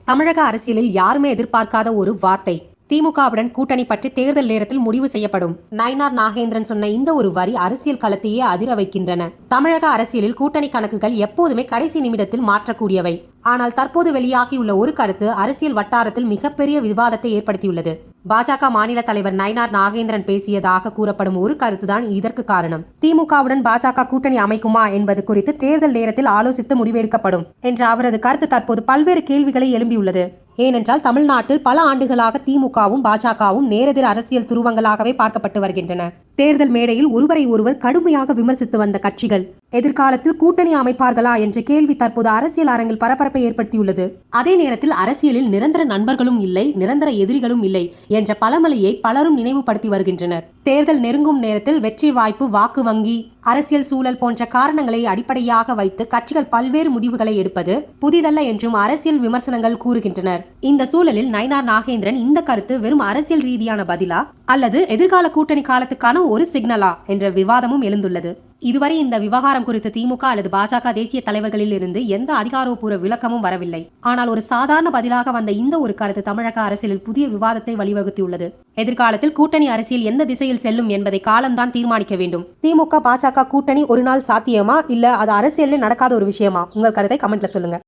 தமிழக அரசியலில் யாருமே எதிர்பார்க்காத ஒரு வார்த்தை. திமுகவுடன் கூட்டணி பற்றி தேர்தல் நேரத்தில் முடிவு செய்யப்படும். நயினார் நாகேந்திரன் சொன்ன இந்த ஒரு வரி அரசியல் களத்தையே அதிர வைக்கின்றன. தமிழக அரசியலில் கூட்டணி கணக்குகள் எப்போதுமே கடைசி நிமிடத்தில் மாற்றக்கூடியவை. ஆனால் தற்போது வெளியாகியுள்ள ஒரு கருத்து அரசியல் வட்டாரத்தில் மிகப்பெரிய விவாதத்தை ஏற்படுத்தியுள்ளது. பாஜக மாநில தலைவர் நயினார் நாகேந்திரன் பேசியதாக கூறப்படும் ஒரு கருத்துதான் இதற்கு காரணம். திமுகவுடன் பாஜக கூட்டணி அமைக்குமா என்பது குறித்து தேர்தல் நேரத்தில் ஆலோசித்து முடிவெடுக்கப்படும் என்ற அவரது கருத்து தற்போது பல்வேறு கேள்விகளை எழும்பியுள்ளது. ஏனென்றால் தமிழ்நாட்டில் பல ஆண்டுகளாக திமுகவும் பாஜகவும் நேரெதிர் அரசியல் துருவங்களாகவே பார்க்கப்பட்டு வருகின்றன. தேர்தல் மேடையில் ஒருவரை ஒருவர் கடுமையாக விமர்சித்து வந்த கட்சிகள் எதிர்காலத்தில் கூட்டணி அமைப்பார்களா என்ற கேள்வி தற்போது அரசியல் அரங்கில் பரபரப்பை ஏற்படுத்தியுள்ளது. அதே நேரத்தில் அரசியலில் நிரந்தர நண்பர்களும் இல்லை, நிரந்தர எதிரிகளும் இல்லை என்ற பழமொழியை பலரும் நினைவுபடுத்தி வருகின்றனர். தேர்தல் நெருங்கும் நேரத்தில் வெற்றி வாய்ப்பு, வாக்கு வங்கி, அரசியல் சூழல் போன்ற காரணங்களை அடிப்படையாக வைத்து கட்சிகள் பல்வேறு முடிவுகளை எடுப்பது புதிதல்ல என்றும் அரசியல் விமர்சனங்கள் கூறுகின்றனர். இந்த சூழலில் நயினார் நாகேந்திரன் இந்த கருத்து வெறும் அரசியல் ரீதியான பதிலா அல்லது எதிர்கால கூட்டணி காலத்துக்கான ஒரு சிக்னலா என்ற விவாதமும் எழுந்துள்ளது. இதுவரை இந்த விவகாரம் குறித்து திமுக அல்லது பாஜக தேசிய தலைவர்களில் இருந்து எந்த அதிகாரப்பூர்வ விளக்கமும் வரவில்லை. ஆனால் ஒரு சாதாரண பதிலாக வந்த இந்த ஒரு கருத்து தமிழக அரசியலில் புதிய விவாதத்தை வழிவகுத்தியுள்ளது. எதிர்காலத்தில் கூட்டணி அரசியல் எந்த திசையில் செல்லும் என்பதை காலம்தான் தீர்மானிக்க வேண்டும். திமுக பாஜக கூட்டணி ஒரு நாள் சாத்தியமா இல்ல அது அரசியலில் நடக்காத ஒரு விஷயமா? உங்கள் கருத்தை கமெண்ட்ல சொல்லுங்க.